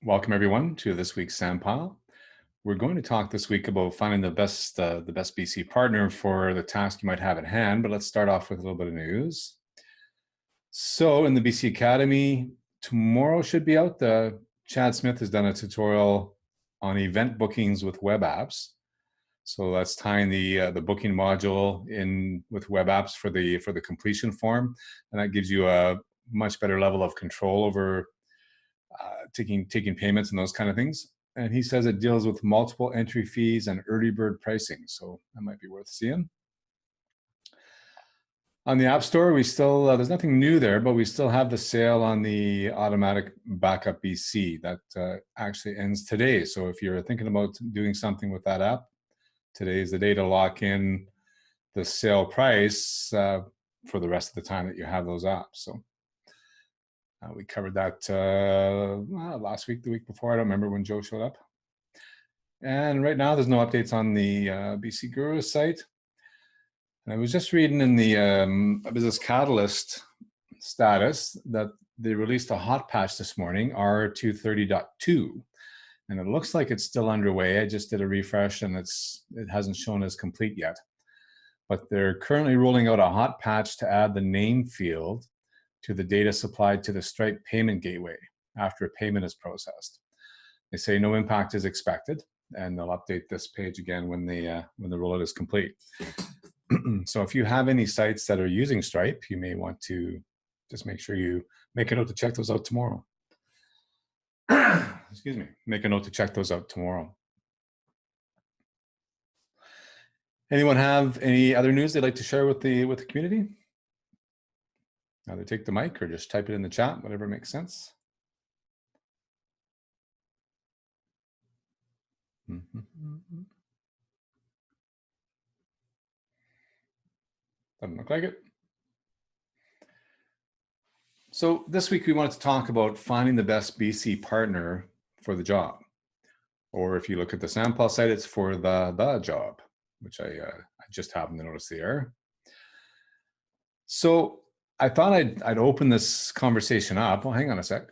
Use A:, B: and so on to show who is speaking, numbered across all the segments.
A: Welcome everyone to this week's Sandpile. We're going to talk this week about finding the best BC partner for the task you might have at hand. But let's start off with a little bit of news. So, in the BC Academy, tomorrow should be out. Chad Smith has done a tutorial on event bookings with web apps. So that's tying the booking module in with web apps for the completion form, and that gives you a much better level of control over taking payments and those kind of things. And he says it deals with multiple entry fees and early bird pricing, so that might be worth seeing. On the App Store, we still there's nothing new there, but we still have the sale on the automatic backup BC that actually ends today. So if you're thinking about doing something with that app, today is the day to lock in the sale price for the rest of the time that you have those apps. So we covered that last week, the week before. I don't remember when Joe showed up. And right now, there's no updates on the BC Guru site. And I was just reading in the Business Catalyst status that they released a hot patch this morning, R230.2. And it looks like it's still underway. I just did a refresh and it hasn't shown as complete yet. But they're currently rolling out a hot patch to add the name field to the data supplied to the Stripe payment gateway after a payment is processed. They say no impact is expected, and they'll update this page again when the rollout is complete. So if you have any sites that are using Stripe, you may want to just make sure you make a note to check those out tomorrow. Excuse me. Make a note to check those out tomorrow. Anyone have any other news they'd like to share with the community? Either take the mic or just type it in the chat, whatever makes sense. Doesn't look like it. So this week we wanted to talk about finding the best BC partner for the job. Or if you look at the Sandpile site, it's for the job, which I just happened to notice the error. So I thought I'd open this conversation up. Oh, hang on a sec.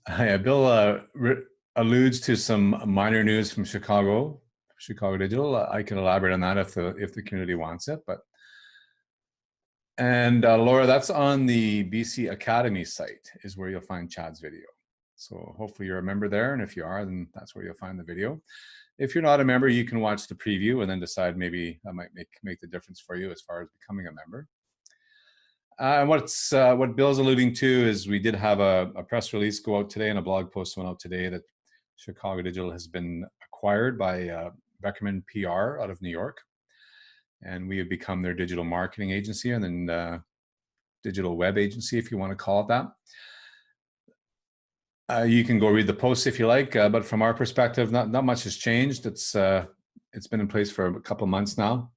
A: Bill alludes to some minor news from Chicago Digital. I can elaborate on that if the community wants it. And Laura, that's on the BC Academy site is where you'll find Chad's video. So hopefully you're a member there, and if you are, then that's where you'll find the video. If you're not a member, you can watch the preview and then decide maybe that might make the difference for you as far as becoming a member. And what Bill's alluding to is we did have a press release go out today and a blog post went out today that Chicago Digital has been acquired by Beckerman PR out of New York. And we have become their digital marketing agency and then digital web agency, if you want to call it that. You can go read the posts if you like, but from our perspective, not much has changed. It's been in place for a couple of months now,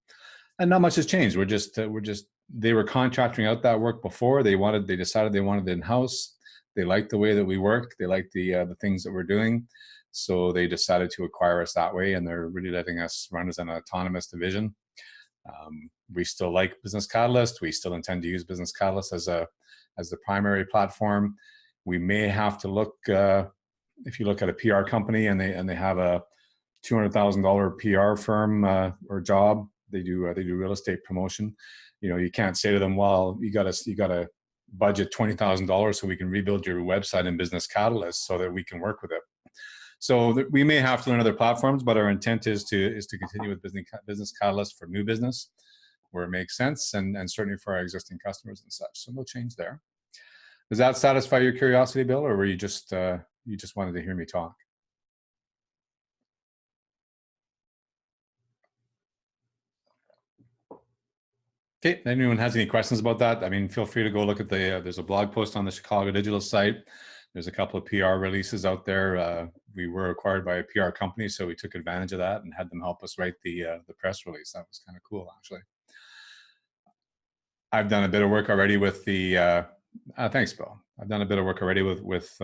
A: and not much has changed. They were contracting out that work before. They decided they wanted it in-house. They liked the way that we work. They liked the things that we're doing. So they decided to acquire us that way, and they're really letting us run as an autonomous division. We still like Business Catalyst. We still intend to use Business Catalyst as the primary platform. We may have to look, if you look at a PR company and they have a $200,000 PR firm or job, they do real estate promotion. You can't say to them, well, you got to budget $20,000 so we can rebuild your website in Business Catalyst so that we can work with it. So we may have to learn other platforms, but our intent is to continue with Business Catalyst for new business where it makes sense, and certainly for our existing customers and such. So no change there. Does that satisfy your curiosity, Bill, or were you just wanted to hear me talk? Okay, if anyone has any questions about that, feel free to go look at there's a blog post on the Chicago Digital site. There's a couple of PR releases out there. We were acquired by a PR company, so we took advantage of that and had them help us write the press release. That was kind of cool, actually. I've done a bit of work already with the, thanks, Bill. I've done a bit of work already with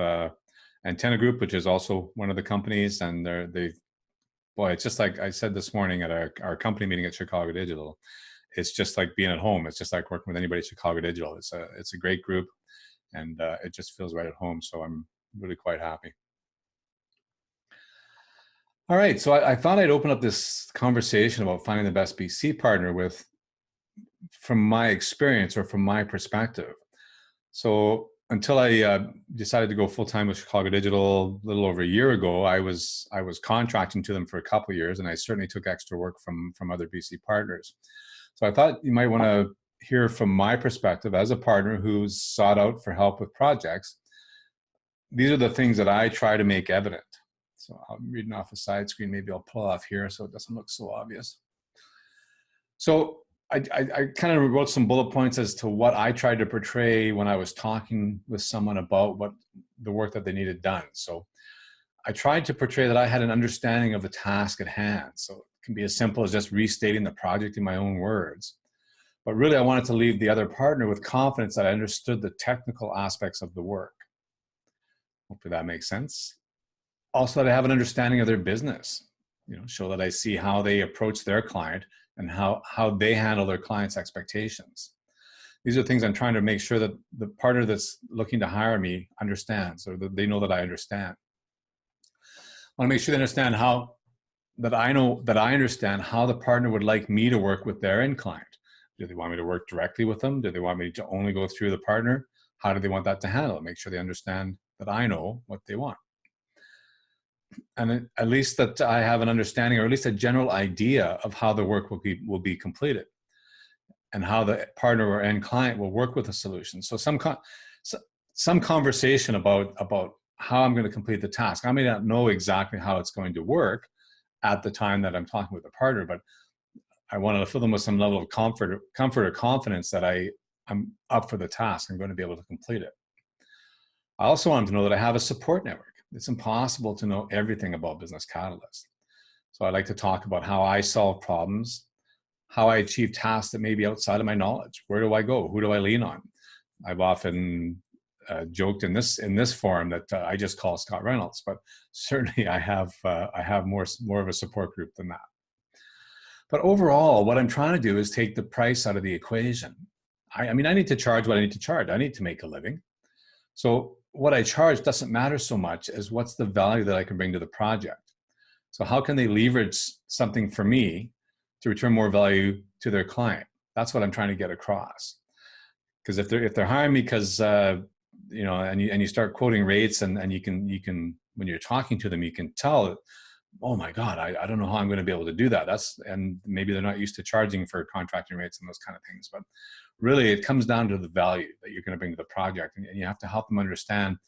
A: Antenna Group, which is also one of the companies, and boy, it's just like I said this morning at our company meeting at Chicago Digital. It's just like being at home. It's just like working with anybody at Chicago Digital. It's a great group. and it just feels right at home. So I'm really quite happy. All right, so I thought I'd open up this conversation about finding the best BC partner from my experience or from my perspective. So until I decided to go full time with Chicago Digital a little over a year ago, I was contracting to them for a couple of years, and I certainly took extra work from other BC partners. So I thought you might want to hear from my perspective as a partner who's sought out for help with projects. These are the things that I try to make evident. So I'm reading off a side screen. Maybe I'll pull off here so it doesn't look so obvious. So I kind of wrote some bullet points as to what I tried to portray when I was talking with someone about what the work that they needed done. So I tried to portray that I had an understanding of the task at hand. So it can be as simple as just restating the project in my own words. But really, I wanted to leave the other partner with confidence that I understood the technical aspects of the work. Hopefully that makes sense. Also, that I have an understanding of their business, show that I see how they approach their client and how they handle their client's expectations. These are things I'm trying to make sure that the partner that's looking to hire me understands, or that they know that I understand. I want to make sure they understand that I understand how the partner would like me to work with their end client. Do they want me to work directly with them? Do they want me to only go through the partner? How do they want that to handle it? Make sure they understand that I know what they want. And at least that I have an understanding, or at least a general idea of how the work will be completed, and how the partner or end client will work with the solution. So some conversation about how I'm going to complete the task. I may not know exactly how it's going to work at the time that I'm talking with the partner, but I want to fill them with some level of comfort or confidence that I'm up for the task. I'm going to be able to complete it. I also want them to know that I have a support network. It's impossible to know everything about Business Catalyst. So I like to talk about how I solve problems, how I achieve tasks that may be outside of my knowledge. Where do I go? Who do I lean on? I've often joked in this forum that I just call Scott Reynolds, but certainly I have more of a support group than that. But overall, what I'm trying to do is take the price out of the equation. I mean, I need to charge what I need to charge. I need to make a living. So what I charge doesn't matter so much as what's the value that I can bring to the project. So how can they leverage something for me to return more value to their client? That's what I'm trying to get across. Because if they're hiring me because and you start quoting rates and you can when you're talking to them, you can tell, oh my God, I don't know how I'm going to be able to do that. And maybe they're not used to charging for contracting rates and those kind of things. But really, it comes down to the value that you're going to bring to the project, and you have to help them understand,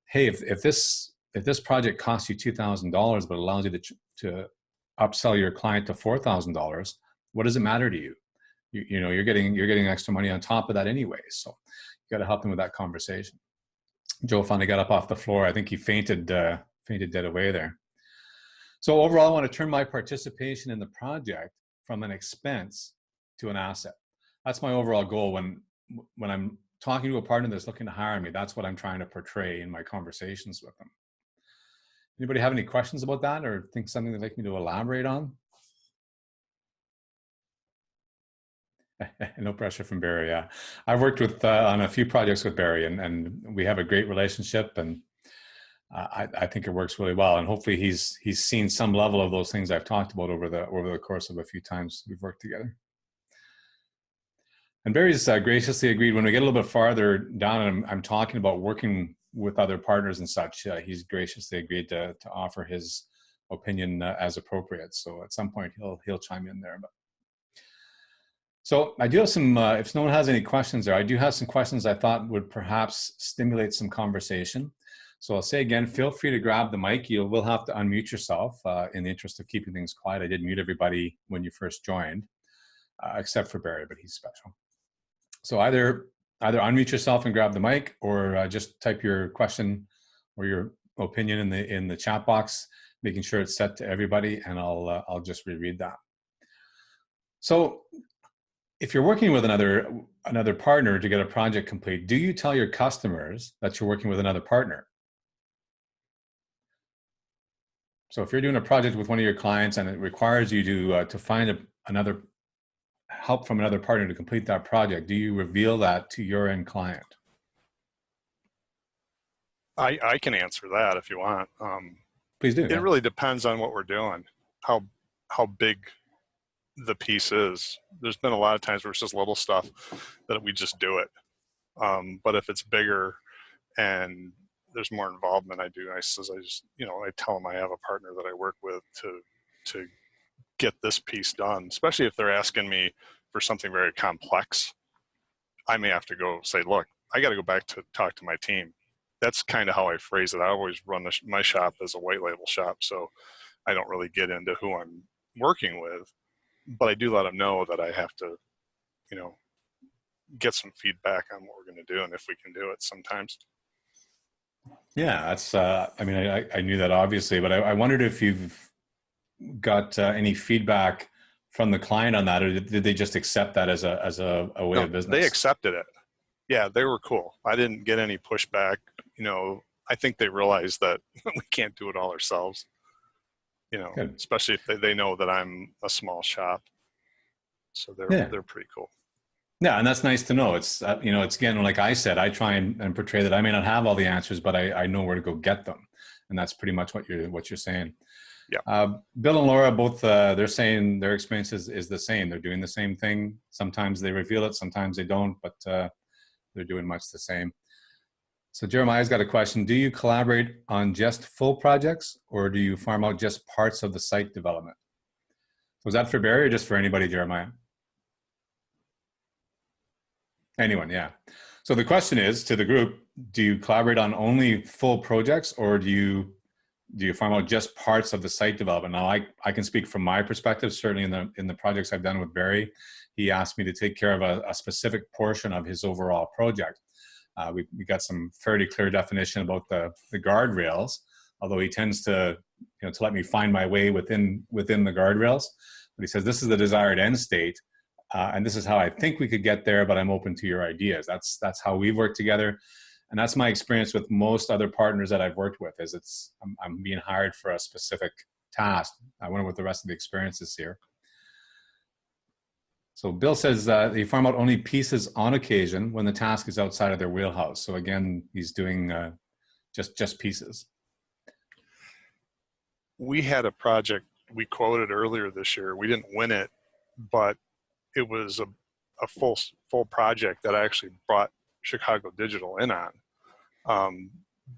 A: hey, if this project costs you $2,000 but allows you to upsell your client to $4,000, what does it matter to you? You're getting extra money on top of that anyway. So you got to help them with that conversation. Joe finally got up off the floor. I think he fainted dead away there. So overall, I want to turn my participation in the project from an expense to an asset. That's my overall goal when I'm talking to a partner that's looking to hire me. That's what I'm trying to portray in my conversations with them. Anybody have any questions about that, or think something they'd like me to elaborate on? No pressure from Barry. Yeah, I've worked on a few projects with Barry, and we have a great relationship, and I think it works really well. And hopefully he's seen some level of those things I've talked about over the course of a few times we've worked together. And Barry's graciously agreed when we get a little bit farther down and I'm talking about working with other partners and such, he's graciously agreed to offer his opinion as appropriate. So at some point he'll chime in there. But so I do have some, if no one has any questions there, I do have some questions I thought would perhaps stimulate some conversation. So I'll say again, feel free to grab the mic. You will have to unmute yourself in the interest of keeping things quiet. I did mute everybody when you first joined, except for Barry, but he's special. So either unmute yourself and grab the mic, or just type your question or your opinion in the chat box, making sure it's set to everybody, and I'll just reread that. So if you're working with another partner to get a project complete, do you tell your customers that you're working with another partner? So if you're doing a project with one of your clients and it requires you to find another help from another partner to complete that project, do you reveal that to your end client?
B: I can answer that if you want.
A: Please do.
B: It
A: Yeah.
B: really depends on what we're doing, how how big the piece is. There's been a lot of times where it's just little stuff that we just do it. But if it's bigger and there's more involvement, I do. I says I just I tell them I have a partner that I work with to get this piece done. Especially if they're asking me for something very complex, I may have to go say, look, I got to go back to talk to my team. That's kind of how I phrase it. I always run my shop as a white label shop, so I don't really get into who I'm working with, but I do let them know that I have to, you know, get some feedback on what we're going to do and if we can do it sometimes.
A: Yeah, that's. I mean, I knew that obviously, but I wondered if you've got any feedback from the client on that, or did they just accept that as a way
B: No,
A: of
B: they
A: business?
B: accepted it. Yeah, they were cool. I didn't get any pushback. I think they realized that we can't do it all ourselves,
A: Good.
B: especially if they know that I'm a small shop. So
A: Yeah.
B: they're pretty cool.
A: Yeah, and that's nice to know. It's it's again, like I said, I try and portray that I may not have all the answers, but I know where to go get them, and that's pretty much what you're saying.
B: Yeah.
A: Bill and Laura both they're saying their experience is the same. They're doing the same thing. Sometimes they reveal it, sometimes they don't, but they're doing much the same. So Jeremiah's got a question. Do you collaborate on just full projects, or do you farm out just parts of the site development? Was that for Barry or just for anybody, Jeremiah? Anyone, yeah. So the question is to the group, do you collaborate on only full projects, or do you farm out just parts of the site development? Now I can speak from my perspective. Certainly in the projects I've done with Barry, he asked me to take care of a specific portion of his overall project. We got some fairly clear definition about the guardrails, although he tends to to let me find my way within the guardrails. But he says this is the desired end state, and this is how I think we could get there. But I'm open to your ideas. That's how we've worked together, and that's my experience with most other partners that I've worked with. Is I'm being hired for a specific task. I wonder what the rest of the experience is here. So Bill says they farm out only pieces on occasion when the task is outside of their wheelhouse. So again, he's doing just pieces.
B: We had a project we quoted earlier this year. We didn't win it, but it was a full project that I actually brought Chicago Digital in on,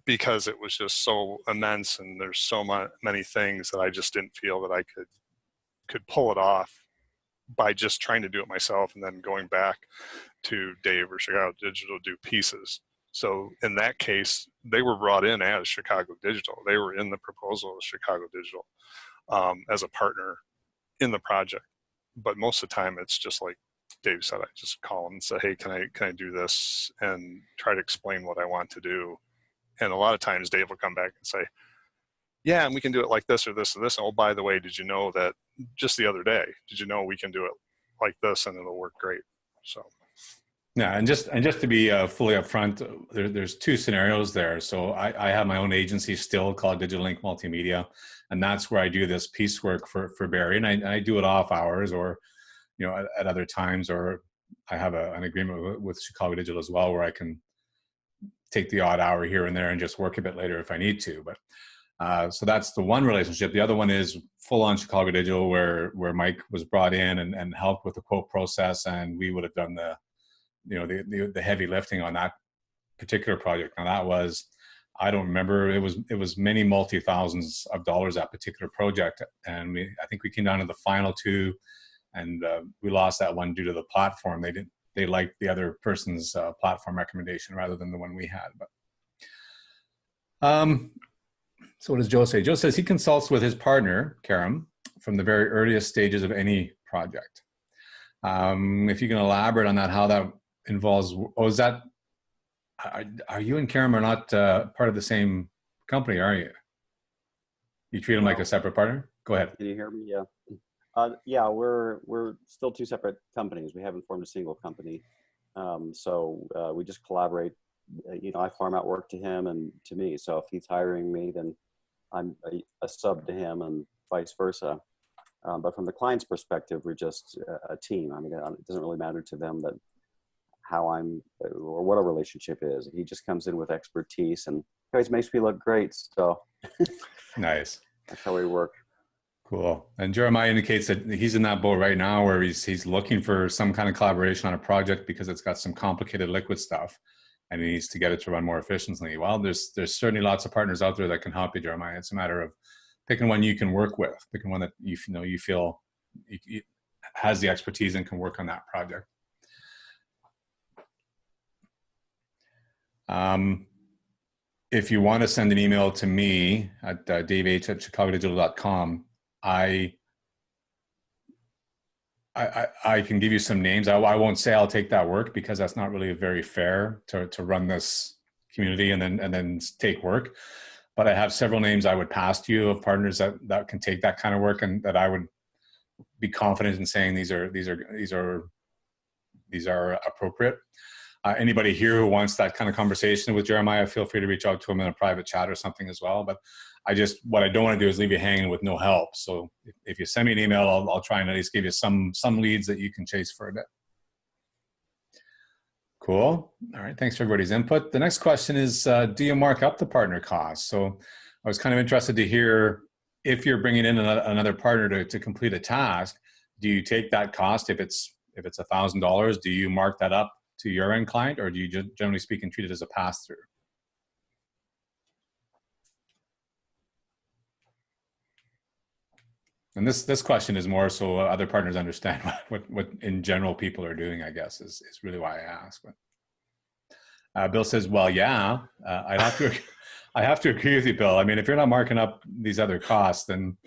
B: because it was just so immense and there's so many things that I just didn't feel that I could pull it off by just trying to do it myself and then going back to Dave or Chicago Digital to do pieces. So in that case, they were brought in as Chicago Digital. They were in the proposal of Chicago Digital as a partner in the project. But most of the time, it's just like Dave said. I just call them and say, "Hey, can I do this?" and try to explain what I want to do. And a lot of times, Dave will come back and say, "Yeah, and we can do it like this or this or this." And, oh, by the way, did you know that just the other day? Did you know we can do it like this and it'll work great? So.
A: Yeah, and just to be fully upfront, there's two scenarios there. So I have my own agency still called Digital Link Multimedia, and that's where I do this piecework for Barry, and I do it off hours or at other times, or I have an agreement with Chicago Digital as well where I can take the odd hour here and there and just work a bit later if I need to. But so that's the one relationship. The other one is full on Chicago Digital, where Mike was brought in and helped with the quote process, and we would have done the heavy lifting on that particular project. Now that was, I don't remember, it was many multi thousands of dollars, that particular project, and I think we came down to the final two, and we lost that one due to the platform. They liked the other person's platform recommendation rather than the one we had. But so what does Joe say? Joe says he consults with his partner Karam from the very earliest stages of any project. If you can elaborate on that, how that involves, is that, are you and Karam are not part of the same company, are you? You treat him like a separate partner? Go ahead.
C: Can you hear me? Yeah. Yeah, we're still two separate companies. We haven't formed a single company. So we just collaborate. I farm out work to him and to me. So if he's hiring me, then I'm a sub to him and vice versa. But from the client's perspective, we're just a team. I mean, it doesn't really matter to them or what our relationship is. He just comes in with expertise, and always makes me look great. So
A: Nice.
C: that's how we work.
A: Cool. And Jeremiah indicates that he's in that boat right now where he's looking for some kind of collaboration on a project because it's got some complicated liquid stuff and he needs to get it to run more efficiently. Well, there's certainly lots of partners out there that can help you, Jeremiah. It's a matter of picking one you can work with, picking one that you feel has the expertise and can work on that project. If you want to send an email to me at daveh@chicagodigital.com, I can give you some names. I won't say I'll take that work because that's not really very fair to run this community and then take work. But I have several names I would pass to you of partners that can take that kind of work and that I would be confident in saying these are appropriate. Anybody here who wants that kind of conversation with Jeremiah, feel free to reach out to him in a private chat or something as well. But what I don't want to do is leave you hanging with no help. So if you send me an email, I'll try and at least give you some leads that you can chase for a bit. Cool. All right. Thanks for everybody's input. The next question is, do you mark up the partner costs? So I was kind of interested to hear if you're bringing in another partner to complete a task, do you take that cost? If it's $1,000, do you mark that up to your end client, or do you just, generally speaking, treat it as a pass-through? And this question is more so other partners understand what in general people are doing, I guess, is really why I ask. But Bill says, well, yeah, I have to agree with you, Bill. I mean, if you're not marking up these other costs, then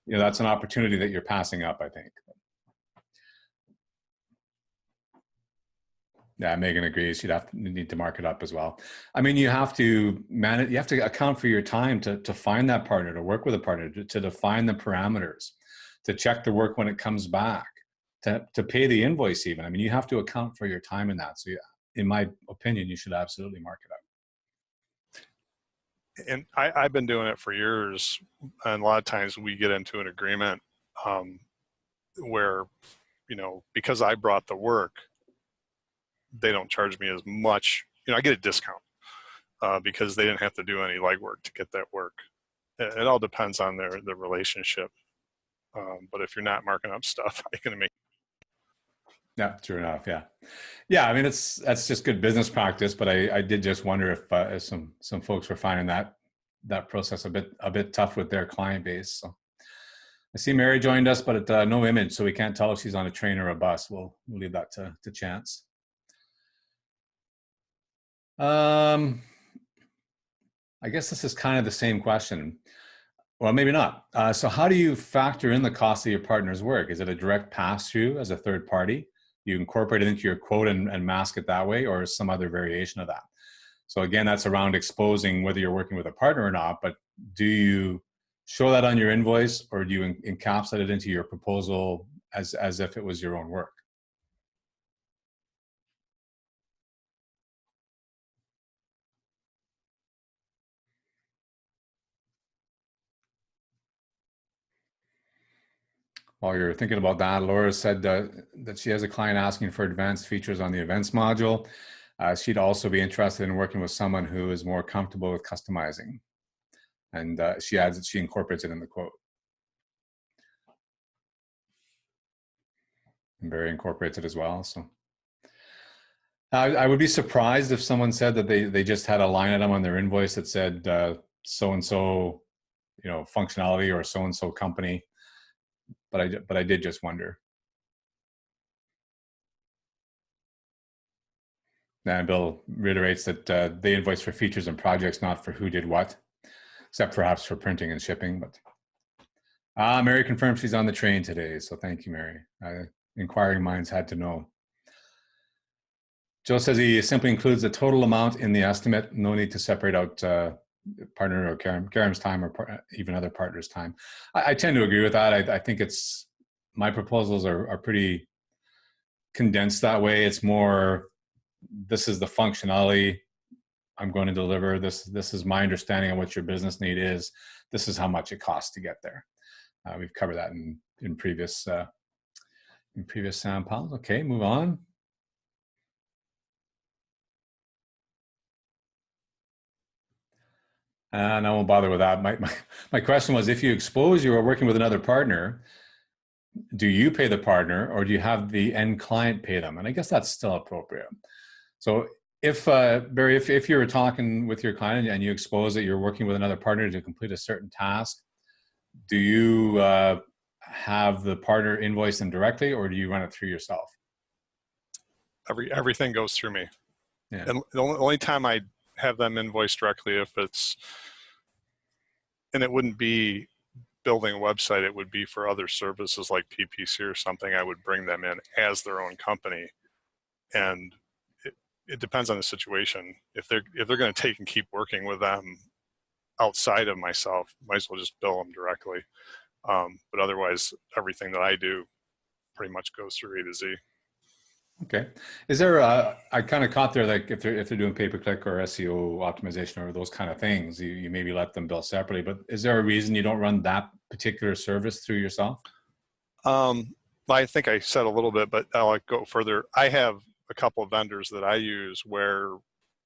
A: that's an opportunity that you're passing up, I think. Yeah, Megan agrees. You need to mark it up as well. I mean, you have to manage. You have to account for your time to find that partner, to work with a partner, to define the parameters, to check the work when it comes back, to pay the invoice even. I mean, you have to account for your time in that. So, in my opinion, you should absolutely mark it up.
B: And I've been doing it for years, and a lot of times we get into an agreement where, because I brought the work, they don't charge me as much. I get a discount because they didn't have to do any legwork to get that work. It all depends on the relationship. But if you're not marking up stuff, I'm going to make.
A: Yeah, true enough. Yeah. I mean, that's just good business practice. But I did just wonder if some folks were finding that process a bit tough with their client base. So I see Mary joined us, but no image, so we can't tell if she's on a train or a bus. We'll leave that to chance. I guess this is kind of the same question. Well, maybe not. So how do you factor in the cost of your partner's work? Is it a direct pass-through as a third party? You incorporate it into your quote and mask it that way, or some other variation of that? So again, that's around exposing whether you're working with a partner or not, but do you show that on your invoice, or do you encapsulate it into your proposal as if it was your own work? While you're thinking about that, Laura said that she has a client asking for advanced features on the events module. She'd also be interested in working with someone who is more comfortable with customizing. And she adds that she incorporates it in the quote. And Barry incorporates it as well. So I would be surprised if someone said that they just had a line item on their invoice that said so-and-so, functionality or so-and-so company. But I did just wonder. And Bill reiterates that they invoice for features and projects, not for who did what, except perhaps for printing and shipping. But Mary confirms she's on the train today, so thank you, Mary. Inquiring minds had to know. Joe says he simply includes the total amount in the estimate. No need to separate out partner or Karen's time or even other partners' time. I tend to agree with that. I think my proposals are pretty condensed that way. It's more, this is the functionality I'm going to deliver. This is my understanding of what your business need is. This is how much it costs to get there. We've covered that in previous Sandpiles. Okay, move on. And I won't bother with that. My question was, if you expose you are working with another partner, do you pay the partner or do you have the end client pay them? And I guess that's still appropriate. So if, Barry, if you were talking with your client and you expose that you're working with another partner to complete a certain task, do you have the partner invoice them directly or do you run it through yourself?
B: Everything goes through me.
A: Yeah.
B: And the only time I have them invoice directly if it's, and it wouldn't be building a website, it would be for other services like PPC or something. I would bring them in as their own company, and it depends on the situation. If they're going to take and keep working with them outside of myself, might as well just bill them directly. But otherwise, everything that I do pretty much goes through A to Z.
A: Okay. Is there I kind of caught there, like if they're doing pay-per-click or SEO optimization or those kind of things, you maybe let them bill separately, but is there a reason you don't run that particular service through yourself?
B: I think I said a little bit, but I'll go further. I have a couple of vendors that I use where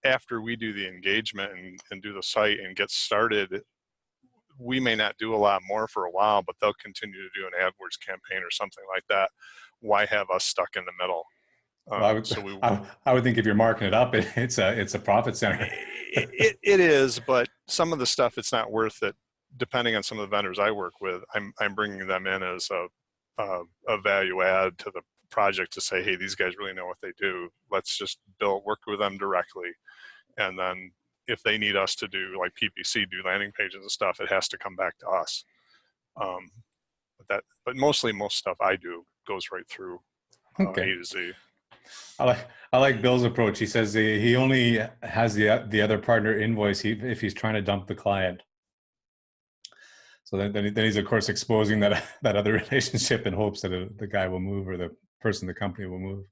B: after we do the engagement and do the site and get started, we may not do a lot more for a while, but they'll continue to do an AdWords campaign or something like that. Why have us stuck in the middle?
A: Well, I would think if you're marking it up, it's a profit center.
B: It is, but some of the stuff it's not worth it. Depending on some of the vendors I work with, I'm bringing them in as a value add to the project to say, hey, these guys really know what they do. Let's just work with them directly, and then if they need us to do like PPC, do landing pages and stuff, it has to come back to us. But mostly most stuff I do goes right through
A: Okay.
B: A to Z.
A: I like Bill's approach. He says he only has the other partner invoice if he's trying to dump the client. So then he's of course exposing that other relationship in hopes that the guy will move or the person, the company will move.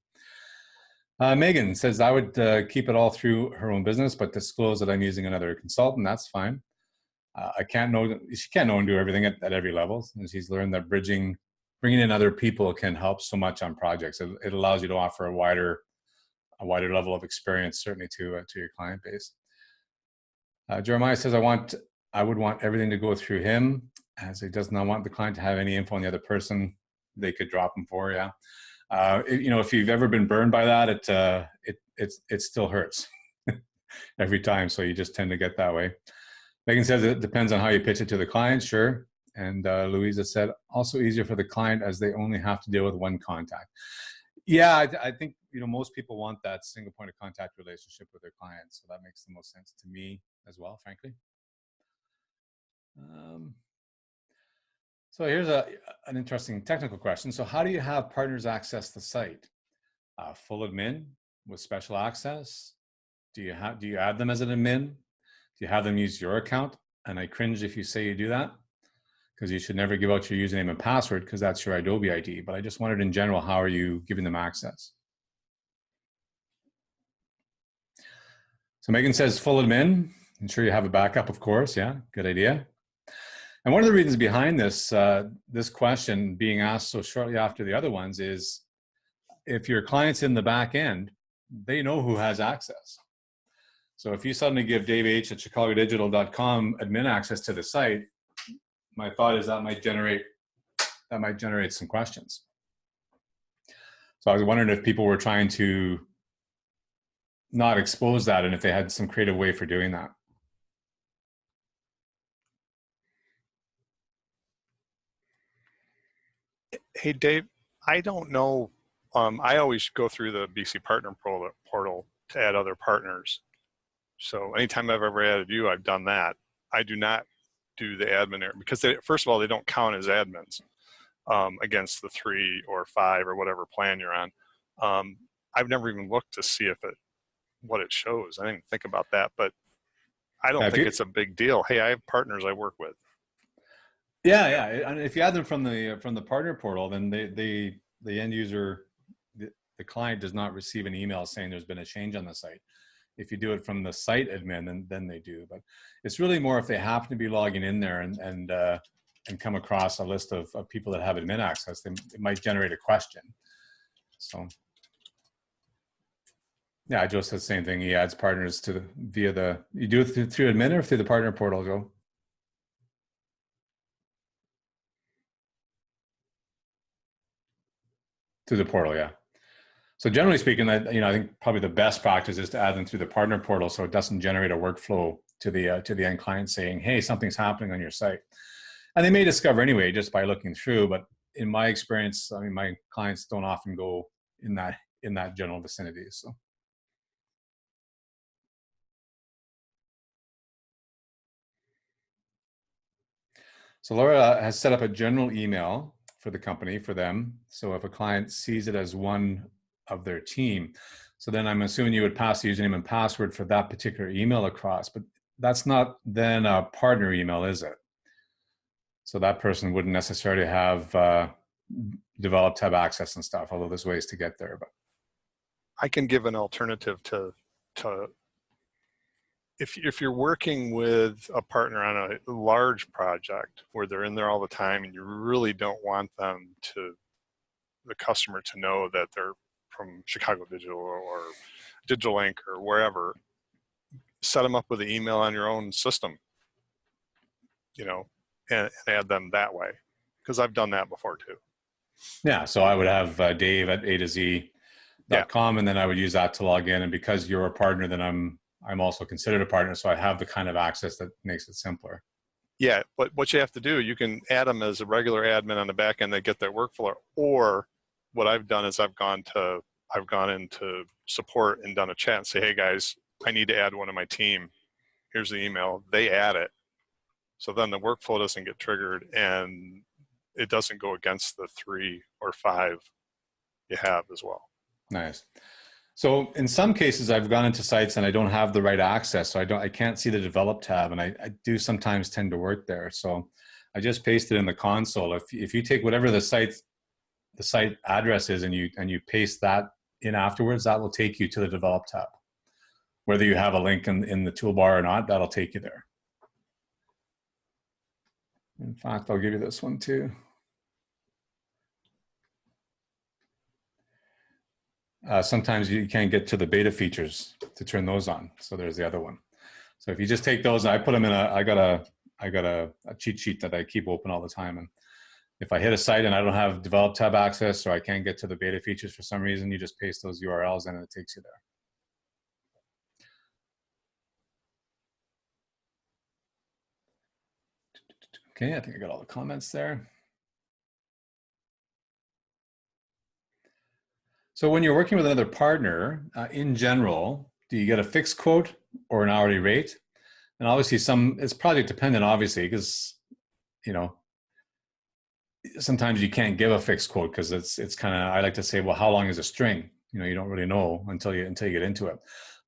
A: Megan says I would keep it all through her own business, but disclose that I'm using another consultant. That's fine. She can't know and do everything at every level. And she's learned that bringing in other people can help so much on projects. It allows you to offer a wider level of experience, certainly to your client base. Jeremiah says I would want everything to go through him, as he does not want the client to have any info on the other person they could drop him for. Yeah, if you've ever been burned by that, it still hurts every time. So you just tend to get that way. Megan says it depends on how you pitch it to the client. Sure. And Louisa said also easier for the client as they only have to deal with one contact. Yeah, I think most people want that single point of contact relationship with their clients, so that makes the most sense to me as well, frankly. So here's an interesting technical question. So how do you have partners access the site? Full admin with special access? Do you add them as an admin? Do you have them use your account? And I cringe if you say you do that, because you should never give out your username and password because that's your Adobe ID. But I just wondered in general, how are you giving them access? So Megan says full admin. Ensure you have a backup, of course. Yeah, good idea. And one of the reasons behind this this question being asked so shortly after the other ones is if your client's in the back end, they know who has access. So if you suddenly give Dave H at chicagodigital.com admin access to the site, my thought is that might generate some questions. So I was wondering if people were trying to not expose that and if they had some creative way for doing that.
B: Hey, Dave, I don't know. I always go through the BC Partner portal to add other partners. So anytime I've ever added you, I've done that. I do not do the admin area because first of all, they don't count as admins against the 3 or 5 or whatever plan you're on. I've never even looked to see what it shows. I didn't even think about that, but I don't think it's a big deal. Hey, I have partners I work with.
A: Yeah. And if you add them from the partner portal, then the end user, the client does not receive an email saying there's been a change on the site. If you do it from the site admin, then they do. But it's really more if they happen to be logging in there and come across a list of people that have admin access, it might generate a question. So. Yeah, Joe says the same thing. He adds partners to you do it through admin or through the partner portal, Joe? Through the portal, yeah. So generally speaking, I think probably the best practice is to add them through the partner portal, so it doesn't generate a workflow to the end client saying, "Hey, something's happening on your site," and they may discover anyway just by looking through. But in my experience, I mean, my clients don't often go in that general vicinity. So Laura has set up a general email for the company for them. So if a client sees it as one of their team, so then I'm assuming you would pass the username and password for that particular email across, but that's not then a partner email, is it? So that person wouldn't necessarily have developed tab access and stuff, although there's ways to get there. But
B: I can give an alternative to if you're working with a partner on a large project where they're in there all the time and you really don't want the customer to know that they're from Chicago Digital or Digital Inc. or wherever, set them up with an email on your own system, and add them that way. Because I've done that before too.
A: yeah, so I would have Dave at A to Z.com, and then I would use that to log in. And because you're a partner, then I'm also considered a partner, so I have the kind of access that makes it simpler.
B: Yeah, but what you have to do, you can add them as a regular admin on the back end. They get their workflow. Or what I've done is I've gone into support and done a chat and say, hey guys, I need to add one of my team. Here's the email. They add it. So then the workflow doesn't get triggered and it doesn't go against the 3 or 5 you have as well.
A: Nice. So in some cases, I've gone into sites and I don't have the right access, so I can't see the develop tab, and I do sometimes tend to work there. So I just paste it in the console. If you take whatever the site address is and you paste that in afterwards, that will take you to the develop tab. Whether you have a link in the toolbar or not, that'll take you there. In fact, I'll give you this one too. Sometimes you can't get to the beta features to turn those on. So there's the other one. So if you just take those, and I put them in I got a cheat sheet that I keep open all the time. And if I hit a site and I don't have develop tab access or I can't get to the beta features for some reason, you just paste those URLs in and it takes you there. Okay, I think I got all the comments there. So when you're working with another partner, in general, do you get a fixed quote or an hourly rate? And obviously it's project dependent, obviously, because, sometimes you can't give a fixed quote because it's kind of, I like to say, well, how long is a string? You don't really know until you get into it.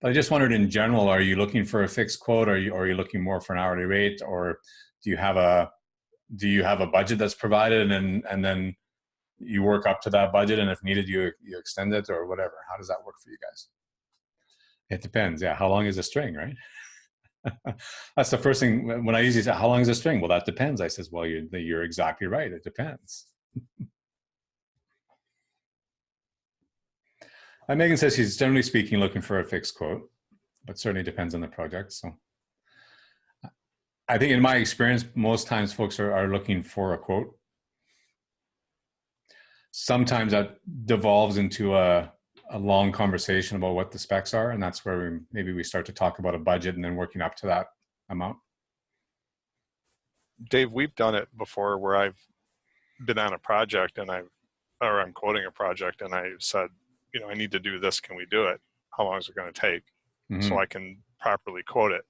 A: But I just wondered, in general, are you looking for a fixed quote, or are you looking more for an hourly rate, or do you have a budget that's provided and then you work up to that budget, and if needed, you extend it or whatever? How does that work for you guys? It depends. Yeah. How long is a string, right? That's the first thing when I usually say, how long is a string? Well, that depends. I says, well, you're exactly right. It depends. Megan says she's generally speaking looking for a fixed quote, but certainly depends on the project. So I think in my experience, most times folks are looking for a quote. Sometimes that devolves into a long conversation about what the specs are, and that's where maybe we start to talk about a budget and then working up to that amount.
B: Dave, we've done it before where I've been on a project and I'm quoting a project and I said, I need to do this. Can we do it? How long is it going to take? Mm-hmm. So I can properly quote it.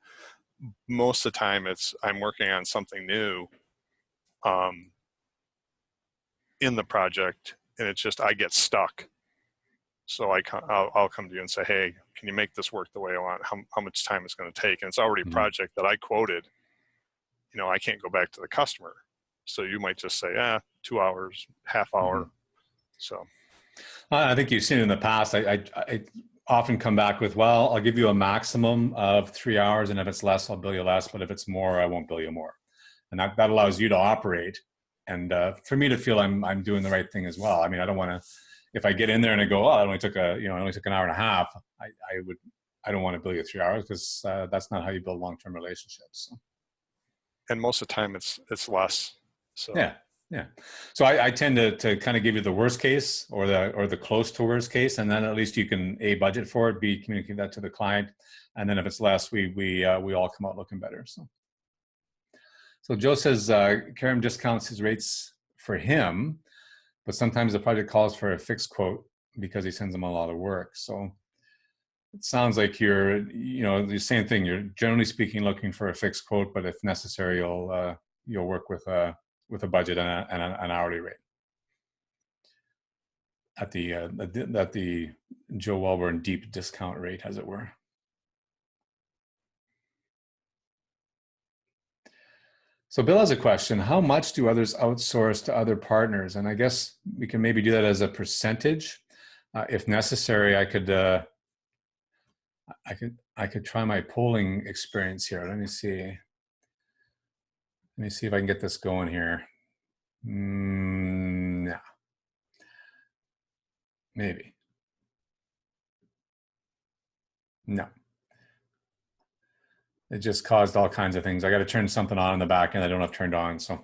B: Most of the time I'm working on something new in the project, and it's just I get stuck. So I'll come to you and say, hey, can you make this work the way I want? How much time it's going to take? And it's already a project that I quoted. I can't go back to the customer. So you might just say, 2 hours, half hour. Mm-hmm. So
A: I think you've seen it in the past. I often come back with, well, I'll give you a maximum of 3 hours, and if it's less, I'll bill you less. But if it's more, I won't bill you more. And that allows you to operate. And for me to feel I'm doing the right thing as well. I mean, I don't want to, if I get in there and I go, oh, it only took it only took an hour and a half, I don't want to bill you 3 hours, because that's not how you build long-term relationships. So.
B: And most of the time it's less. So
A: yeah. So I tend to kind of give you the worst case or the close to worst case, and then at least you can A, budget for it, B, communicate that to the client, and then if it's less, we all come out looking better. So Joe says Karim discounts his rates for him, but sometimes the project calls for a fixed quote because he sends them a lot of work. So it sounds like you're the same thing. You're generally speaking looking for a fixed quote, but if necessary, you'll work with a budget and an hourly rate at the Joe Welborn deep discount rate, as it were. So Bill has a question: how much do others outsource to other partners? And I guess we can maybe do that as a percentage. If necessary, I could try my polling experience here. Let me see if I can get this going here. No. Maybe. No. It just caused all kinds of things. I got to turn something on in the back end I don't have turned on. So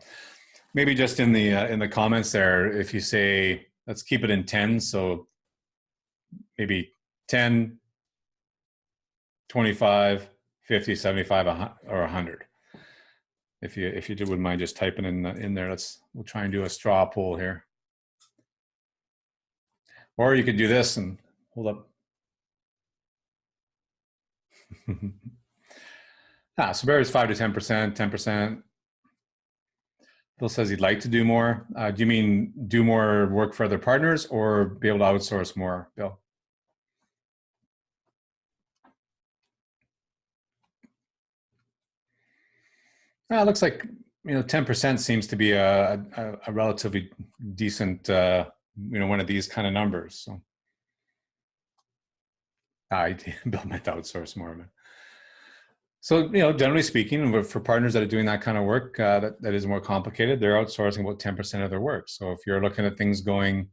A: maybe just in the comments there, if you say, let's keep it in 10. So maybe 10, 25, 50, 75, or 100. If you wouldn't mind just typing in there, we'll try and do a straw poll here. Or you could do this and hold up. So Barry's 5 to 10%, 10%. Bill says he'd like to do more. Do you mean do more work for other partners or be able to outsource more, Bill? It looks like 10% seems to be a relatively decent one of these kind of numbers. So Bill meant to outsource more of it. So, generally speaking, for partners that are doing that kind of work that is more complicated, they're outsourcing about 10% of their work. So if you're looking at things going,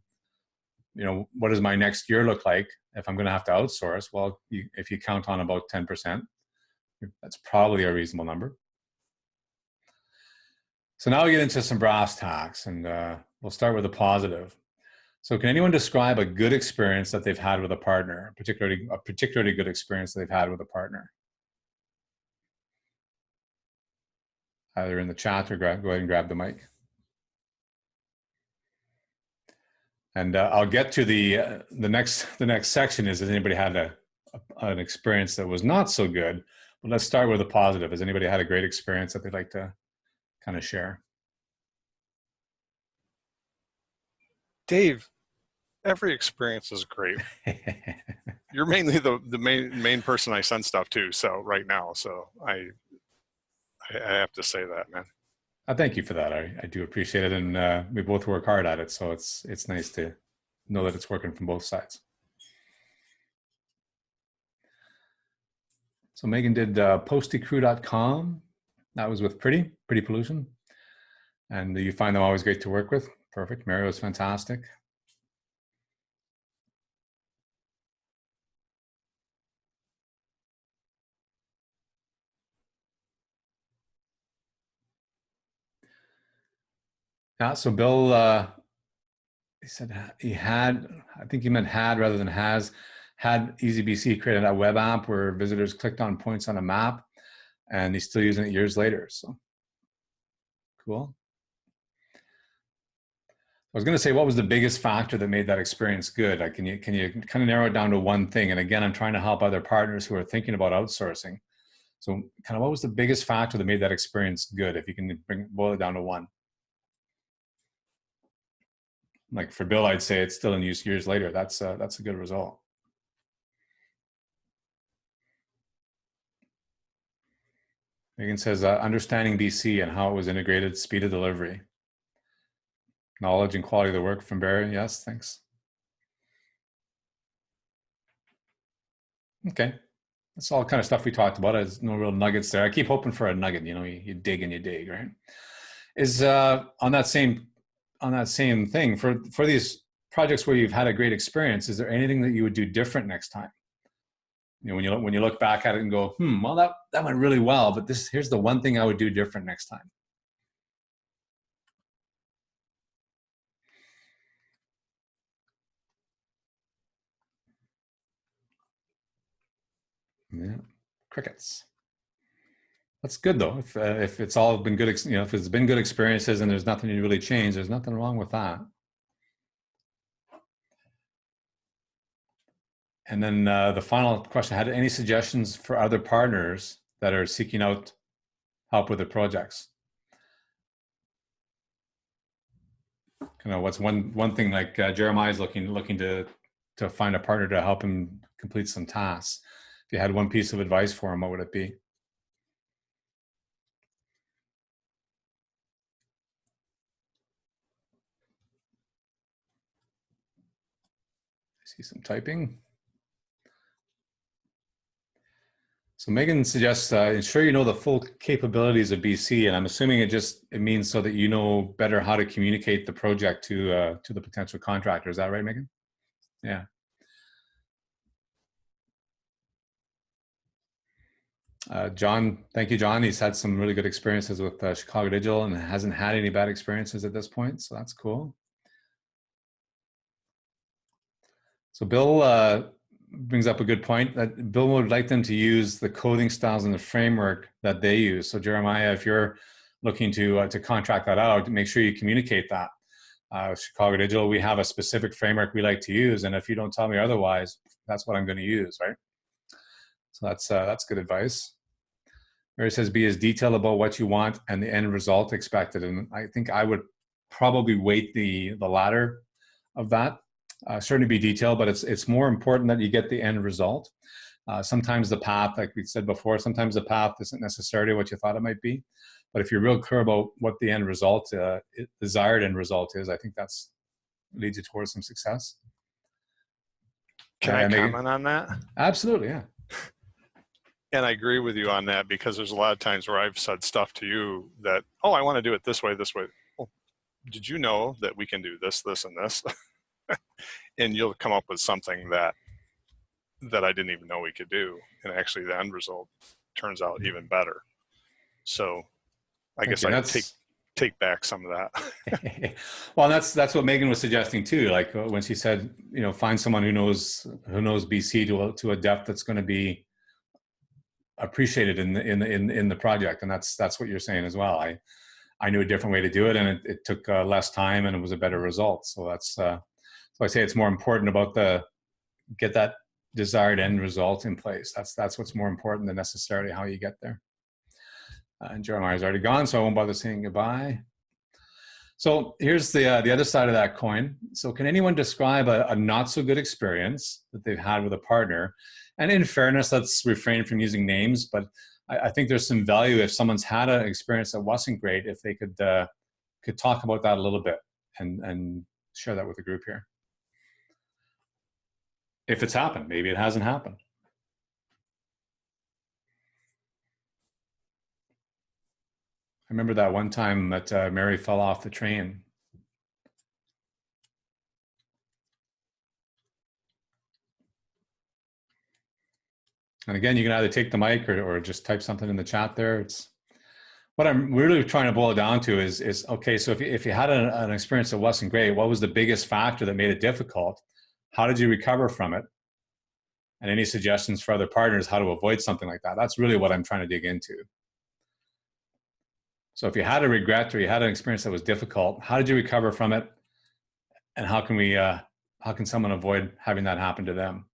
A: what does my next year look like if I'm going to have to outsource? Well, if you count on about 10%, that's probably a reasonable number. So now we get into some brass tacks, and we'll start with a positive. So can anyone describe a good experience that they've had with a partner, a particularly good experience that they've had with a partner? Either in the chat or go ahead and grab the mic. And I'll get to the next section is, has anybody had an experience that was not so good? But let's start with a positive. Has anybody had a great experience that they'd like to kind of share?
B: Dave, every experience is great. You're mainly the main person I send stuff to. So right now, so I have to say that, man.
A: Thank you for that. I do appreciate it, and we both work hard at it. So it's nice to know that it's working from both sides. So Megan did postycrew.com. That was with Pretty Pollution, and you find them always great to work with. Perfect. Mario was fantastic. Yeah, so Bill, he said he had, I think he meant had rather than has, had EasyBC created a web app where visitors clicked on points on a map, and he's still using it years later. So cool. I was going to say, what was the biggest factor that made that experience good? Like, can you kind of narrow it down to one thing? And again, I'm trying to help other partners who are thinking about outsourcing. So kind of what was the biggest factor that made that experience good? If you can boil it down to one. Like for Bill, I'd say it's still in use years later. That's a good result. Megan says, understanding BC and how it was integrated, speed of delivery. Knowledge and quality of the work from Barry. Yes, thanks. Okay. That's all kind of stuff we talked about. There's no real nuggets there. I keep hoping for a nugget, you dig and you dig, right? Is on that same thing for these projects where you've had a great experience, is there anything that you would do different next time? You know, when you look back at it and go, well, that went really well, but here's the one thing I would do different next time. Yeah, crickets. That's good though. If it's all been good, if it's been good experiences and there's nothing to really change, there's nothing wrong with that. And then the final question: had any suggestions for other partners that are seeking out help with their projects? Kind of what's one thing like Jeremiah's looking to find a partner to help him complete some tasks. If you had one piece of advice for him, what would it be? I see some typing. So Megan suggests ensure you know the full capabilities of BC, and I'm assuming it means so that you know better how to communicate the project to the potential contractor. Is that right, Megan? Yeah. John, thank you, John. He's had some really good experiences with Chicago Digital and hasn't had any bad experiences at this point, so that's cool. So Bill brings up a good point that Bill would like them to use the coding styles and the framework that they use. So Jeremiah, if you're looking to contract that out, make sure you communicate that. Chicago Digital, we have a specific framework we like to use, and if you don't tell me otherwise, that's what I'm going to use, right? So that's good advice. Mary says, be as detailed about what you want and the end result expected. And I think I would probably weight the latter of that. Certainly be detailed, but it's more important that you get the end result. Sometimes the path, like we said before, sometimes the path isn't necessarily what you thought it might be. But if you're real clear about what the end result, desired end result is, I think that's leads you towards some success.
B: Can I comment on that?
A: Absolutely, yeah.
B: And I agree with you on that, because there's a lot of times where I've said stuff to you that, oh, I want to do it this way, this way. Well, did you know that we can do this, this, and this? And you'll come up with something that I didn't even know we could do. And actually the end result turns out even better. So I guess I take back some of that.
A: Well, that's what Megan was suggesting too. Like when she said, find someone who knows BC to a depth that's going to be appreciated in the project, and that's what you're saying as well. I knew a different way to do it, and it took less time, and it was a better result. So that's so I say it's more important about get that desired end result in place. That's what's more important than necessarily how you get there. And Jeremiah's already gone, so I won't bother saying goodbye. So here's the other side of that coin. So can anyone describe a not so good experience that they've had with a partner? And in fairness, let's refrain from using names, but I think there's some value if someone's had an experience that wasn't great, if they could talk about that a little bit and share that with the group here. If it's happened, maybe it hasn't happened. I remember that one time that Mary fell off the train. And again, you can either take the mic or just type something in the chat there. It's what I'm really trying to boil it down to is okay, so if you had an experience that wasn't great, what was the biggest factor that made it difficult? How did you recover from it? And any suggestions for other partners how to avoid something like that? That's really what I'm trying to dig into. So if you had a regret or you had an experience that was difficult, how did you recover from it? And how can someone avoid having that happen to them?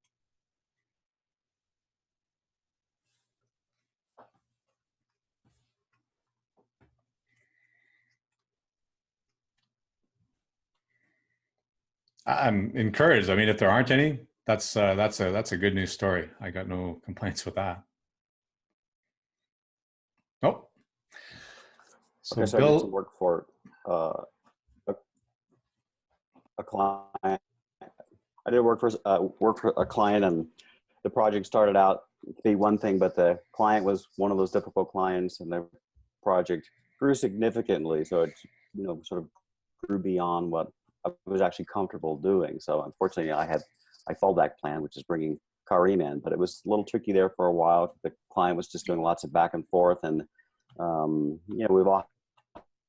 A: I'm encouraged. I mean, if there aren't any, that's a good news story. I got no complaints with that. Oh.
C: So okay, so Bill, I did some work for a client. I did work for a client, and the project started out to be one thing, but the client was one of those difficult clients, and the project grew significantly. So it sort of grew beyond what I was actually comfortable doing. So unfortunately, I had my fallback plan, which is bringing Kareem in, but it was a little tricky there for a while. The client was just doing lots of back and forth, and we've all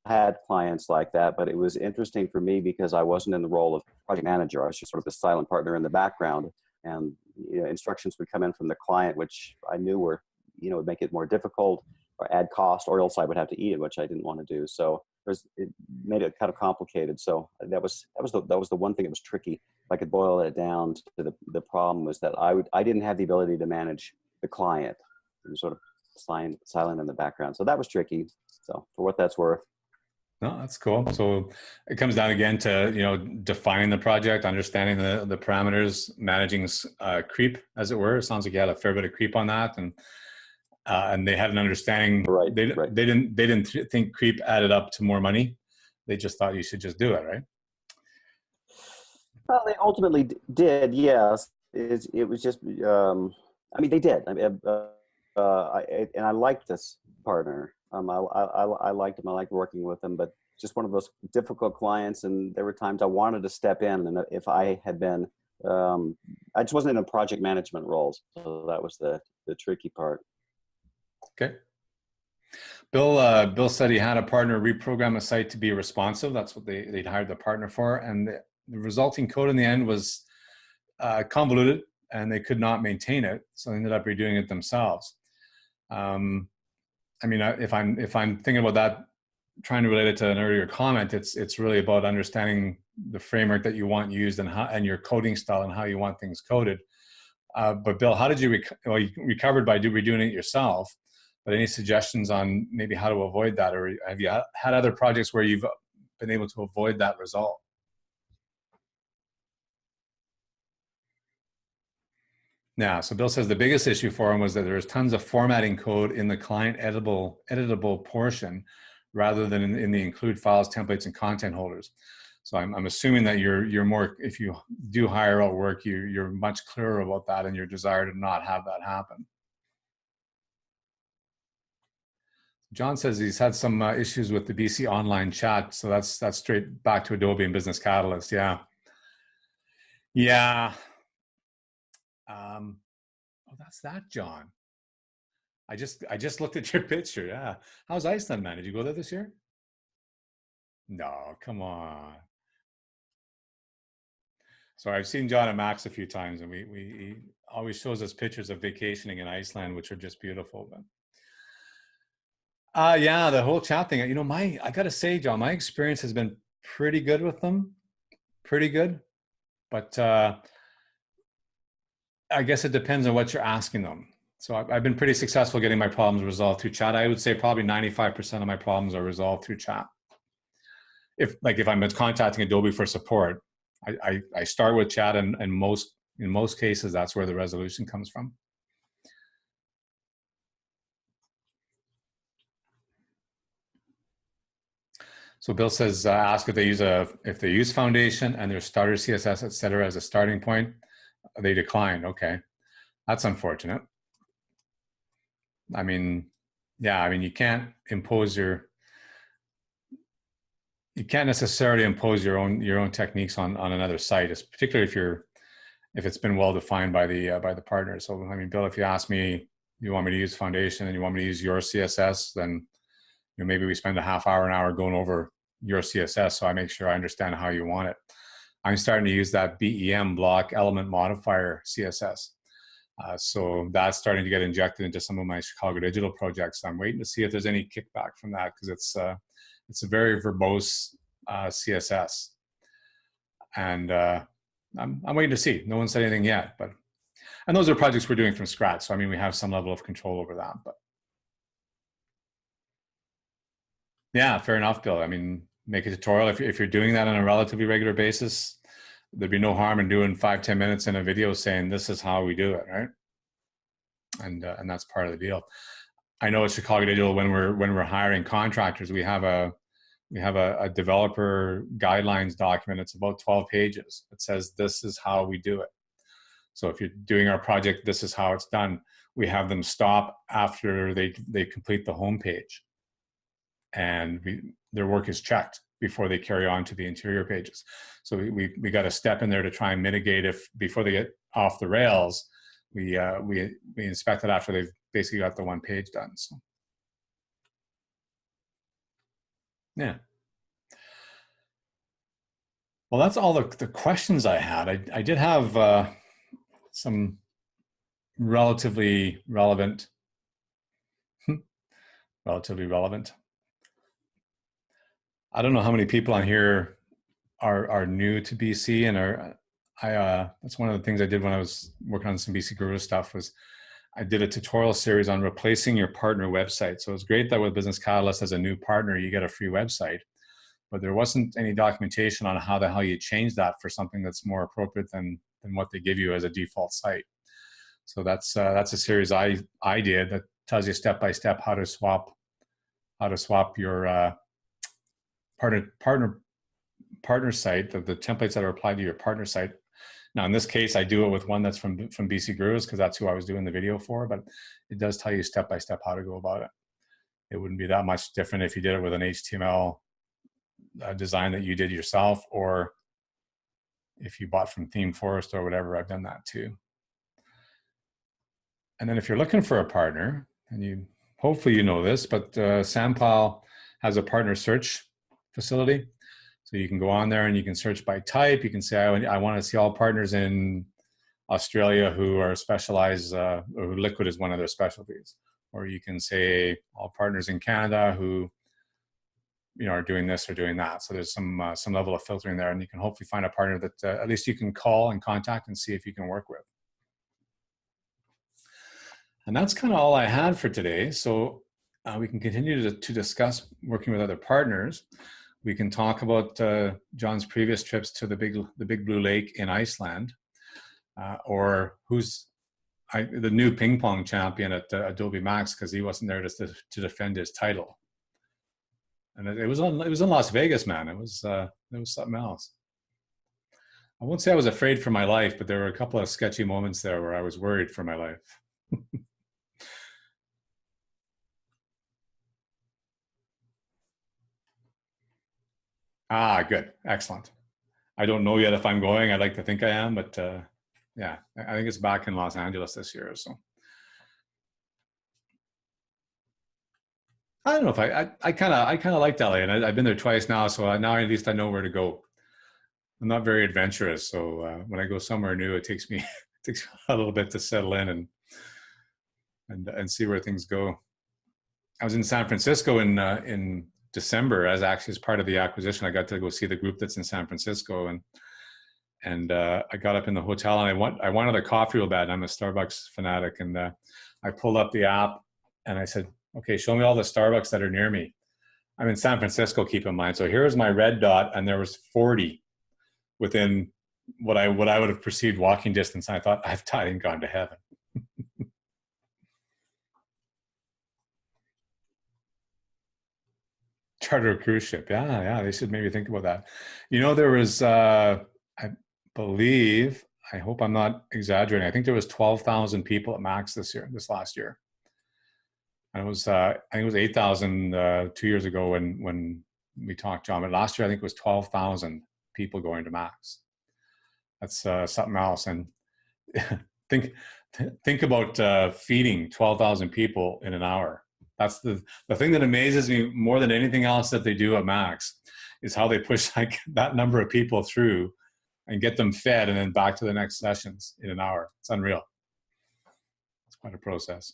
C: had clients like that, but it was interesting for me because I wasn't in the role of project manager. I was just sort of the silent partner in the background, and instructions would come in from the client, which I knew were, would make it more difficult or add cost, or else I would have to eat it, which I didn't want to do. So it made it kind of complicated. So that was the one thing that was tricky. If I could boil it down to the problem was that I didn't have the ability to manage the client. It was sort of silent in the background. So that was tricky. So for what that's worth.
A: No, that's cool. So it comes down again to, defining the project, understanding the parameters, managing creep, as it were. It sounds like you had a fair bit of creep on that, and they had an understanding.
C: Right.
A: They didn't think creep added up to more money. They just thought you should just do it, right?
C: Well, they ultimately did. Yes, it was just. They did. And I liked this partner. I liked him. I liked working with him, but just one of those difficult clients. And there were times I wanted to step in, and if I had been, I just wasn't in a project management role, so that was the tricky part.
A: Okay. Bill said he had a partner reprogram a site to be responsive. That's what they'd hired the partner for, and the resulting code in the end was convoluted, and they could not maintain it, so they ended up redoing it themselves. If I'm thinking about that, trying to relate it to an earlier comment, it's really about understanding the framework that you want used and your coding style and how you want things coded. But Bill, how did you you recovered by redoing it yourself? But any suggestions on maybe how to avoid that, or have you had other projects where you've been able to avoid that result? Yeah, so Bill says the biggest issue for him was that there was tons of formatting code in the client editable portion rather than in the include files, templates, and content holders. So I'm assuming that you're more, if you do hire out work, you're much clearer about that and your desire to not have that happen. John says he's had some issues with the BC online chat, so that's straight back to Adobe and Business Catalyst. Yeah. Oh, that's that, John. I just looked at your picture. Yeah. How's Iceland, man? Did you go there this year? No, come on. So I've seen John and Max a few times, and he always shows us pictures of vacationing in Iceland, which are just beautiful. But yeah, the whole chat thing. I gotta say, John, my experience has been pretty good with them. Pretty good. But I guess it depends on what you're asking them. So I've been pretty successful getting my problems resolved through chat. I would say probably 95% of my problems are resolved through chat. If I'm contacting Adobe for support, I start with chat, and in most cases, that's where the resolution comes from. So Bill says, ask if they use Foundation and their starter CSS, et cetera, as a starting point. They decline. Okay, that's unfortunate. You can't necessarily impose your own techniques on another site, particularly if it's been well defined by the partner. So Bill, if you ask me, you want me to use Foundation and you want me to use your CSS, then maybe we spend a half hour, an hour going over your CSS, so I make sure I understand how you want it. I'm starting to use that BEM, block element modifier CSS. So that's starting to get injected into some of my Chicago digital projects. I'm waiting to see if there's any kickback from that, because it's a very verbose CSS, and I'm waiting to see. No one said anything yet, and those are projects we're doing from scratch. So we have some level of control over that. But yeah, fair enough, Bill. Make a tutorial if you're doing that on a relatively regular basis. There'd be no harm in doing 5-10 minutes in a video saying this is how we do it, right? And that's part of the deal. I know at Chicago Digital, when we're hiring contractors, we have a developer guidelines document. It's about 12 pages. It says this is how we do it. So if you're doing our project, this is how it's done. We have them stop after they complete the homepage, and their work is checked. before they carry on to the interior pages. So we got a step in there to try and mitigate if before they get off the rails, we inspect it after they've basically got the one page done. So yeah. Well, that's all the questions I had. I did have some relatively relevant. Relatively relevant. I don't know how many people on here are new to BC and that's one of the things I did when I was working on some BC Guru stuff was I did a tutorial series on replacing your partner website. So it's great that with Business Catalyst as a new partner, you get a free website, but there wasn't any documentation on how the hell you change that for something that's more appropriate than what they give you as a default site. So that's a series I did that tells you step by step how to swap your partner site, the templates that are applied to your partner site. Now, in this case, I do it with one that's from BC Gurus because that's who I was doing the video for, but it does tell you step by step how to go about it. It wouldn't be that much different if you did it with an HTML design that you did yourself, or if you bought from Theme Forest or whatever. I've done that too. And then if you're looking for a partner, and hopefully you know this, but Sandpile has a partner search facility. So you can go on there and you can search by type. You can say, I want to see all partners in Australia who are specialized, or who liquid is one of their specialties. Or you can say all partners in Canada who are doing this or doing that. So there's some level of filtering there, and you can hopefully find a partner that at least you can call and contact and see if you can work with. And that's kind of all I had for today. So we can continue to discuss working with other partners. We can talk about John's previous trips to the Big Blue Lake in Iceland, or who's the new ping pong champion at Adobe Max, because he wasn't there to defend his title. And it was in Las Vegas, man. It was something else. I won't say I was afraid for my life, but there were a couple of sketchy moments there where I was worried for my life. Ah, good. Excellent. I don't know yet if I'm going. I'd like to think I am, but yeah, I think it's back in Los Angeles this year. So I don't know if I kind of liked LA, and I've been there twice now. So now at least I know where to go. I'm not very adventurous. So when I go somewhere new, it takes me a little bit to settle in and see where things go. I was in San Francisco in December as part of the acquisition. I got to go see the group that's in San Francisco, and I got up in the hotel and I wanted a coffee real bad. I'm a Starbucks fanatic, and I pulled up the app and I said, okay, show me all the Starbucks that are near me. I'm in San Francisco, keep in mind. So here's my red dot, and there was 40 within what I would have perceived walking distance. And I thought, I've died and gone to heaven. Charter a cruise ship. Yeah, they should maybe think about that. There was, I believe, I hope I'm not exaggerating, I think there was 12,000 people at Max this last year. And it was, I think it was 8,000 2 years ago when we talked, John. But last year, I think it was 12,000 people going to Max. That's something else. And think about feeding 12,000 people in an hour. That's the thing that amazes me more than anything else that they do at Max, is how they push that number of people through and get them fed and then back to the next sessions in an hour. It's unreal. It's quite a process.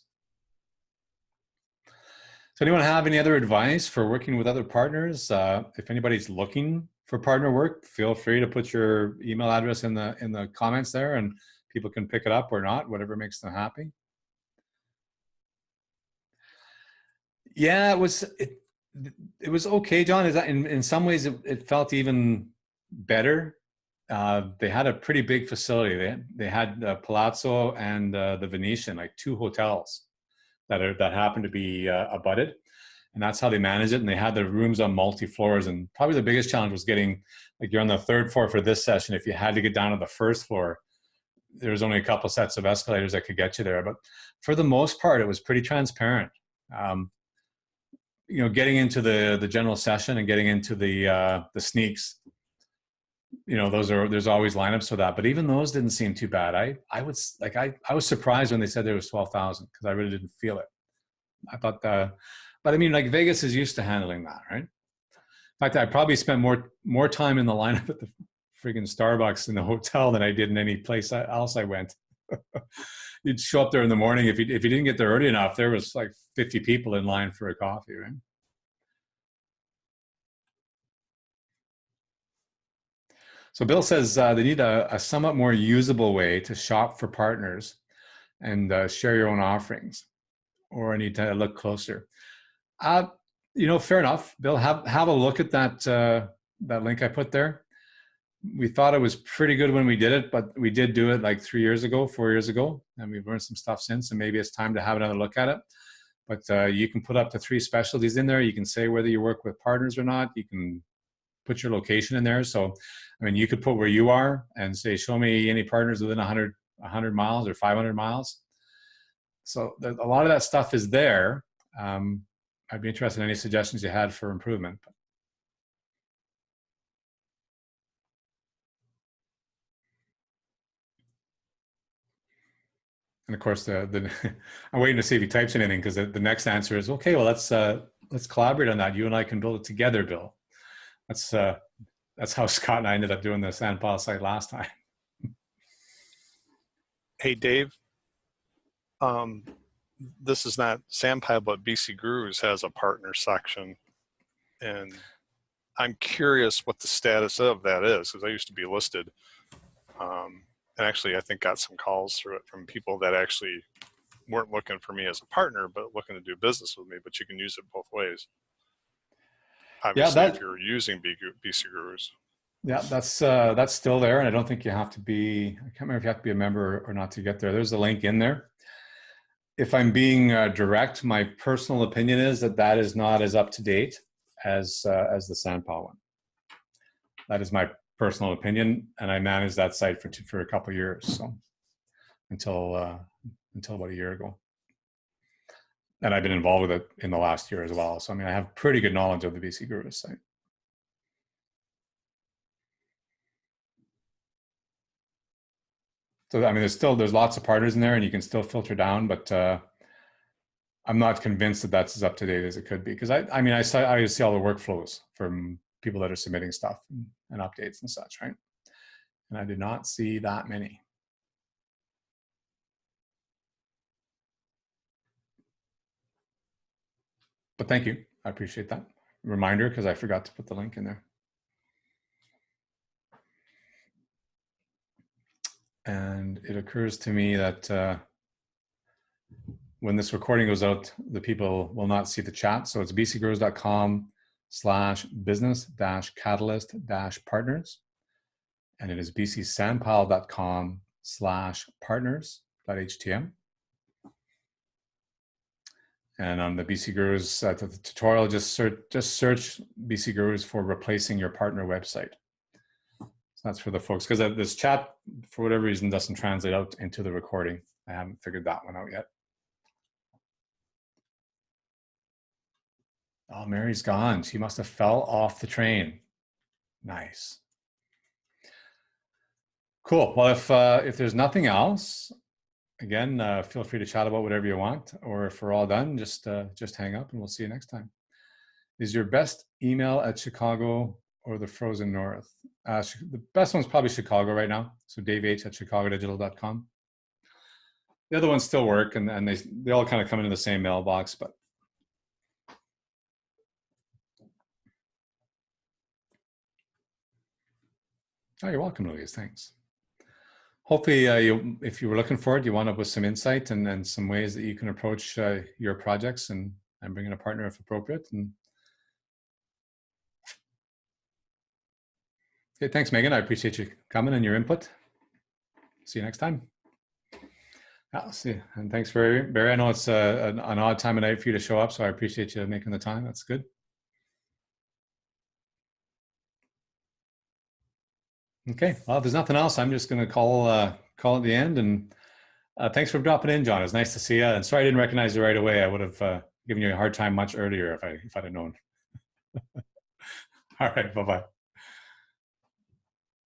A: So anyone have any other advice for working with other partners? If anybody's looking for partner work, feel free to put your email address in the comments there, and people can pick it up or not, whatever makes them happy. Yeah, it was okay, John. Is that in some ways it felt even better. They had a pretty big facility. They had Palazzo and the Venetian, like 2 hotels that happened to be abutted, and that's how they managed it. And they had the rooms on multi floors. And probably the biggest challenge was getting, like, you're on the 3rd floor for this session. If you had to get down to the 1st floor, there was only a couple sets of escalators that could get you there. But for the most part, it was pretty transparent. getting into the general session and getting into the sneaks, there's always lineups for that. But even those didn't seem too bad. I was surprised when they said there was 12,000 because I really didn't feel it. I thought, but I mean, like Vegas is used to handling that, right? In fact, I probably spent more time in the lineup at the friggin' Starbucks in the hotel than I did in any place else I went. You'd show up there in the morning. If you didn't get there early enough, there was like 50 people in line for a coffee, right? So Bill says they need a somewhat more usable way to shop for partners and share your own offerings, or I need to look closer. Fair enough, Bill. Have a look at that link I put there. We thought it was pretty good when we did it, but we did do it like 4 years ago, and we've learned some stuff since, and maybe it's time to have another look at it. But you can put up to 3 specialties in there. You can say whether you work with partners or not. You can put your location in there. So, I mean, you could put where you are and say, show me any partners within 100 miles or 500 miles. So a lot of that stuff is there. I'd be interested in any suggestions you had for improvement. And of course, I'm waiting to see if he types anything, because the next answer is, okay, well, let's collaborate on that. You and I can build it together, Bill. That's how Scott and I ended up doing the Sandpile site last time.
B: Hey, Dave. This is not Sandpile, but BC Gurus has a partner section, and I'm curious what the status of that is, because I used to be listed. And actually, I think got some calls through it from people that actually weren't looking for me as a partner, but looking to do business with me. But you can use it both ways. Obviously, if you're using BC Gurus.
A: Yeah, that's still there, and I don't think you have to be. I can't remember if you have to be a member or not to get there. There's a link in there. If I'm being direct, my personal opinion is that is not as up to date as the Sandpile one. That is my personal opinion, and I managed that site for a couple of years, so until about a year ago, and I've been involved with it in the last year as well. So I mean, I have pretty good knowledge of the BC Gurus site. So I mean, there's lots of partners in there, and you can still filter down, but I'm not convinced that that's as up to date as it could be, because I see all the workflows from people that are submitting stuff and updates and such, right? And I did not see that many. But thank you. I appreciate that reminder, because I forgot to put the link in there. And it occurs to me that when this recording goes out, the people will not see the chat. So it's bcgurus.com/business-catalyst-partners. And it is bcsandpile.com/partners.htm. And on the BC Gurus tutorial, just search BC Gurus for replacing your partner website. So that's for the folks, because this chat, for whatever reason, doesn't translate out into the recording. I haven't figured that one out yet. Oh, Mary's gone. She must have fell off the train. Nice. Cool. Well, if there's nothing else, again, feel free to chat about whatever you want, or if we're all done, just hang up and we'll see you next time. Is your best email at Chicago or the Frozen North? The best one's probably Chicago right now. So daveh@chicagodigital.com. The other ones still work, and they all kind of come into the same mailbox, but. Oh, you're welcome, Louise. Thanks. Hopefully, if you were looking for it, you wound up with some insight and some ways that you can approach your projects and bring in a partner if appropriate. And okay, thanks, Megan. I appreciate you coming and your input. See you next time. I'll see you. And thanks, Barry. I know it's an odd time of night for you to show up, so I appreciate you making the time. That's good. Okay, well, if there's nothing else, I'm just going to call it the end. And thanks for dropping in, John. It's nice to see you. And sorry I didn't recognize you right away. I would have giving you a hard time much earlier if I'd have known. All right, bye bye.